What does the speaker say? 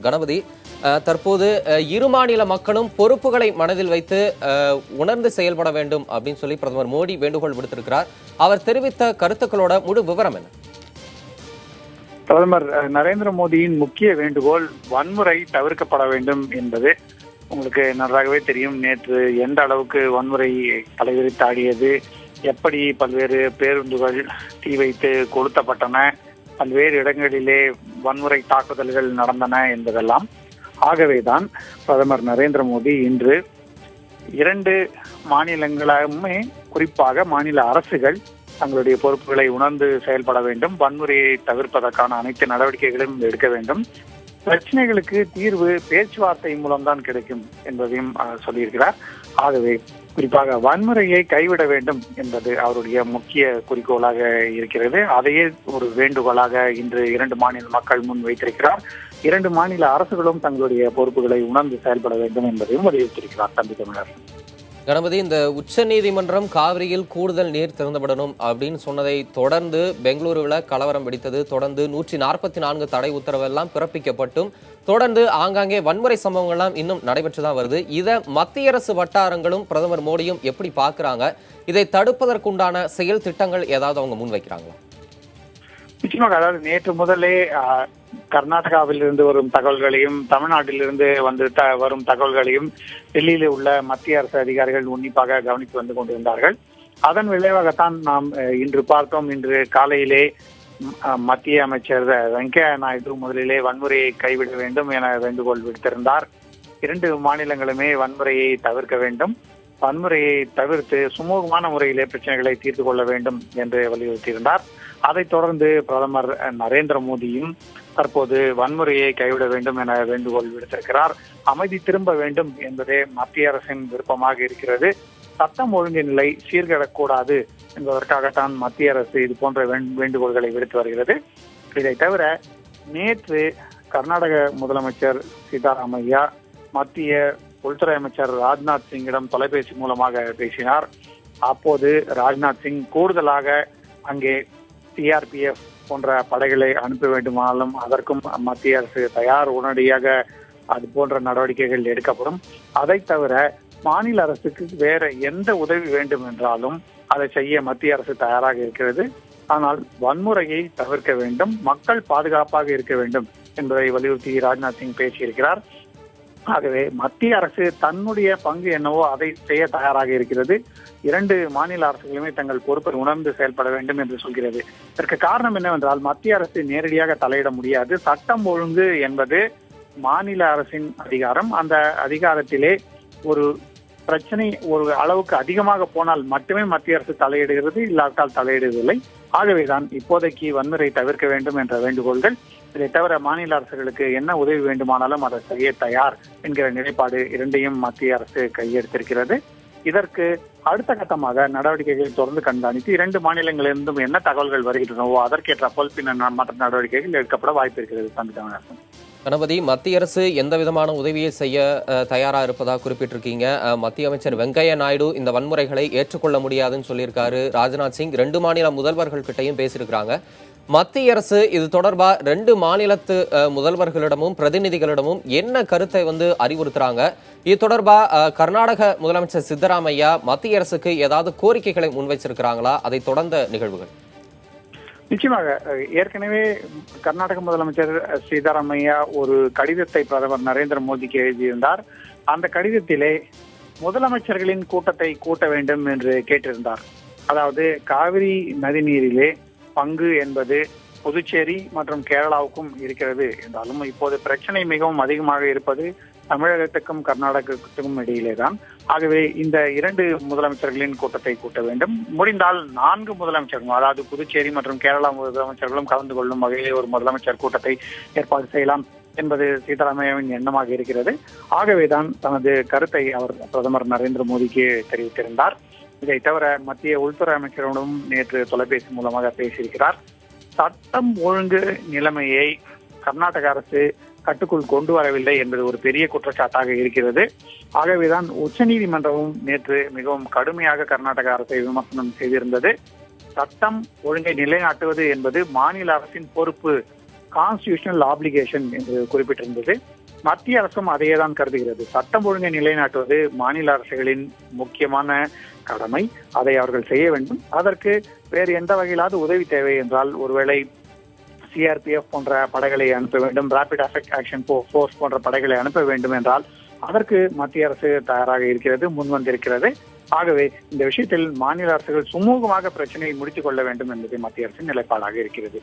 கணபதி, தற்போது இரு மாநில மக்களும் பொறுப்புகளை மனதில் வைத்து உணர்ந்து செயல்பட வேண்டும் அப்படின்னு சொல்லி பிரதமர் மோடி வேண்டுகோள் விடுத்திருக்கிறார். அவர் தெரிவித்த கருத்துக்களோட முழு விவரம் என்ன? பிரதமர் நரேந்திர மோடியின் முக்கிய வேண்டுகோள் வன்முறை தவிர்க்கப்பட வேண்டும் என்பது. உங்களுக்கு நன்றாகவே தெரியும், நேற்று எந்த அளவுக்கு வன்முறை தலைவிரித்தாடியது, எப்படி பல்வேறு பேருந்துகள் தீ வைத்து கொளுத்தப்பட்டன, பல்வேறு இடங்களிலே வன்முறை தாக்குதல்கள் நடந்தன என்பதெல்லாம். ஆகவேதான் பிரதமர் நரேந்திர மோடி இன்று 2 மாநிலங்களுமே, குறிப்பாக மாநில அரசுகள் தங்களுடைய பொறுப்புகளை உணர்ந்து செயல்பட வேண்டும், வன்முறையை தவிர்ப்பதற்கான அனைத்து நடவடிக்கைகளும் எடுக்க வேண்டும், பிரச்சனைகளுக்கு தீர்வு பேச்சுவார்த்தை மூலம்தான் கிடைக்கும் என்பதையும் சொல்லியிருக்கிறார். ஆகவே குறிப்பாக வன்முறையை கைவிட வேண்டும் என்பது அவருடைய முக்கிய குறிக்கோளாக இருக்கிறது. அதையே ஒரு வேண்டுகோளாக இன்று 2 மாநில மக்கள் முன் வைத்திருக்கிறார். 2 மாநில அரசுகளும் தங்களுடைய பொறுப்புகளை உணர்ந்து செயல்பட வேண்டும் என்பதையும் வலியுறுத்தியிருக்கிறார். தம்பி தமிழர் கணபதி, இந்த உச்ச நீதிமன்றம் காவிரியில் கூடுதல் நீர் திறந்துவிடணும் அப்படின்னு சொன்னதை தொடர்ந்து பெங்களூருவில் கலவரம் வெடித்தது. தொடர்ந்து 144 தடை உத்தரவெல்லாம் பிறப்பிக்கப்பட்டும் தொடர்ந்து ஆங்காங்கே வன்முறை சம்பவங்கள்லாம் இன்னும் நடைபெற்றுதான் வருது. இதை மத்திய அரசு வட்டாரங்களும் பிரதமர் மோடியும் எப்படி பார்க்குறாங்க? இதை தடுப்பதற்குண்டான செயல் திட்டங்கள் ஏதாவது அவங்க முன்வைக்கிறாங்களா? நிச்சயமாக. அதாவது நேற்று முதலே கர்நாடகாவில் இருந்து வரும் தகவல்களையும் தமிழ்நாட்டிலிருந்து வரும் தகவல்களையும் டெல்லியில் உள்ள மத்திய அரசு அதிகாரிகள் உன்னிப்பாக கவனித்து வந்து கொண்டிருந்தார்கள். அதன் விளைவாகத்தான் நாம் இன்று பார்த்தோம். இன்று காலையிலே மத்திய அமைச்சர் வெங்கையா நாயுடு முதலிலே வன்முறையை கைவிட வேண்டும் என வேண்டுகோள் விடுத்திருந்தார். 2 மாநிலங்களுமே வன்முறையை தவிர்க்க வேண்டும், வன்முறையை தவிர்த்து சுமூகமான முறையிலே பிரச்சனைகளை தீர்த்து கொள்ள வேண்டும் என்று வலியுறுத்தியிருந்தார். அதைத் தொடர்ந்து பிரதமர் நரேந்திர மோடியும் தற்போது வன்முறையை கைவிட வேண்டும் என வேண்டுகோள் விடுத்திருக்கிறார். அமைதி திரும்ப வேண்டும் என்பதே மத்திய அரசின் விருப்பமாக இருக்கிறது. சட்டம் ஒழுங்கு நிலை சீர்கெடக்கூடாது என்பதற்காகத்தான் மத்திய அரசு இது போன்ற வேண்டுகோள்களை விடுத்து வருகிறது. இதை தவிர நேற்று கர்நாடக முதலமைச்சர் சித்தராமையா மத்திய உள்துறை அமைச்சர் ராஜ்நாத் சிங்கிடம் தொலைபேசி மூலமாக பேசினார். அப்போது ராஜ்நாத் சிங் கூடுதலாக அங்கே சிஆர்பிஎஃப் போன்ற படைகளை அனுப்ப வேண்டுமானாலும் அதற்கும் மத்திய அரசு தயார், உடனடியாக அது போன்ற நடவடிக்கைகள் எடுக்கப்படும். அதை தவிர மாநில அரசுக்கு வேற எந்த உதவி வேண்டும் என்றாலும் அதை செய்ய மத்திய அரசு தயாராக இருக்கிறது. ஆனால் வன்முறையை தவிர்க்க வேண்டும், மக்கள் பாதுகாப்பாக இருக்க வேண்டும் என்பதை வலியுறுத்தி ராஜ்நாத் சிங் பேசியிருக்கிறார். ஆகவே மத்திய அரசு தன்னுடைய பங்கு என்னவோ அதை செய்ய தயாராக இருக்கிறது. 2 மாநில அரசுகளுமே தங்கள் பொறுப்பை உணர்ந்து செயல்பட வேண்டும் என்று சொல்கிறது. இதற்கு காரணம் என்னவென்றால் மத்திய அரசு நேரடியாக தலையிட முடியாது. சட்டம் ஒழுங்கு என்பது மாநில அரசின் அதிகாரம். அந்த அதிகாரத்திலே ஒரு பிரச்சனை ஒரு அளவுக்கு அதிகமாக போனால் மட்டுமே மத்திய அரசு தலையிடுகிறது, இல்லாவிட்டால் தலையிடுவதில்லை. ஆகவேதான் இப்போதைக்கு வன்முறை தவிர்க்க வேண்டும் என்ற வேண்டுகோள்கள். இதை தவிர மாநில அரசுகளுக்கு என்ன உதவி வேண்டுமானாலும் அதை செய்ய தயார் என்கிற நிலைப்பாடு 2ஐயும் மத்திய அரசு கையெடுத்திருக்கிறது. இதற்கு அடுத்த கட்டமாக நடவடிக்கைகளை தொடர்ந்து கண்காணித்து 2 மாநிலங்களிலிருந்தும் என்ன தகவல்கள் வருகின்றனவோ அதற்கேற்ற போல் பின்னர் மற்ற நடவடிக்கைகள் எடுக்கப்பட வாய்ப்பு இருக்கிறது. தம்பி தமிழரசன். கணபதி, மத்திய அரசு எந்த விதமான உதவியை செய்ய தயாராக இருப்பதாக குறிப்பிட்டிருக்கீங்க. மத்திய அமைச்சர் வெங்கையா நாயுடு இந்த வன்முறைகளை ஏற்றுக்கொள்ள முடியாதுன்னு சொல்லியிருக்காரு. ராஜ்நாத் சிங் 2 மாநில முதல்வர்கள் கிட்டையும் பேசியிருக்கிறாங்க. மத்திய அரசு இது தொடர்பாக 2 மாநிலத்து முதல்வர்களிடமும் பிரதிநிதிகளிடமும் என்ன கருத்தை அறிவுறுத்துறாங்க? இது தொடர்பாக கர்நாடக முதலமைச்சர் சித்தராமையா மத்திய அரசுக்கு ஏதாவது கோரிக்கைகளை முன்வைச்சிருக்கிறாங்களா? அதை தொடர்ந்த நிகழ்வுகள். நிச்சயமாக. ஏற்கனவே கர்நாடக முதலமைச்சர் சித்தராமையா ஒரு கடிதத்தை பிரதமர் நரேந்திர மோடிக்கு எழுதியிருந்தார். அந்த கடிதத்திலே முதலமைச்சர்களின் கூட்டத்தை கூட்ட வேண்டும் என்று கேட்டிருந்தார். அதாவது காவிரி நதிநீரிலே பங்கு என்பது புதுச்சேரி மற்றும் கேரளாவுக்கும் இருக்கிறது என்றாலும் இப்போது பிரச்சனை மிகவும் அதிகமாக இருப்பது தமிழகத்துக்கும் கர்நாடகத்துக்கும் இடையிலே தான். ஆகவே இந்த 2 முதலமைச்சர்களின் கூட்டத்தை கூட்ட வேண்டும். முடிந்தால் 4 முதலமைச்சர்களும், அதாவது புதுச்சேரி மற்றும் கேரளா முதலமைச்சர்களும் கலந்து கொள்ளும் வகையிலே ஒரு முதலமைச்சர் கூட்டத்தை ஏற்பாடு செய்யலாம் என்பது சீதாராமையாவின் எண்ணமாக இருக்கிறது. ஆகவேதான் தனது கருத்தை அவர் பிரதமர் நரேந்திர மோடிக்கு தெரிவித்திருந்தார். இதை தவிர மத்திய உள்துறை அமைச்சரிடம் நேற்று தொலைபேசி மூலமாக பேசியிருக்கிறார். சட்டம் ஒழுங்கு நிலைமையை கர்நாடக அரசு கட்டுக்குள் கொண்டு வரவில்லை என்பது ஒரு பெரிய குற்றச்சாட்டாக இருக்கிறது. ஆகவேதான் உச்சநீதிமன்றமும் நேற்று மிகவும் கடுமையாக கர்நாடக அரசை விமர்சனம் செய்திருந்தது. சட்டம் ஒழுங்கை நிலைநாட்டுவது என்பது மாநில அரசின் பொறுப்பு. கான்ஸ்டிடியூஷனல் ஆப்ளிகேஷன் என்று குறிப்பிட்டிருந்தது. மத்திய அரசும் அதையே தான் கருதுகிறது. சட்டம் ஒழுங்கை நிலைநாட்டுவது மாநில அரசுகளின் முக்கியமான கடமை. அதை அவர்கள் செய்ய வேண்டும். அதற்கு வேறு எந்த வகையிலாவது உதவி தேவை என்றால், ஒருவேளை சிஆர்பிஎஃப் போன்ற படைகளை அனுப்ப வேண்டும், ராபிட் அஃபெக்ட் ஆக்ஷன் போர்ஸ் போன்ற படைகளை அனுப்ப வேண்டும் என்றால் அதற்கு மத்திய அரசு தயாராக இருக்கிறது, முன்வந்திருக்கிறது. ஆகவே இந்த விஷயத்தில் மாநில அரசுகள் சுமூகமாக பிரச்சனையை முடித்துக் கொள்ள வேண்டும் என்பது மத்திய அரசின் நிலைப்பாடாக இருக்கிறது.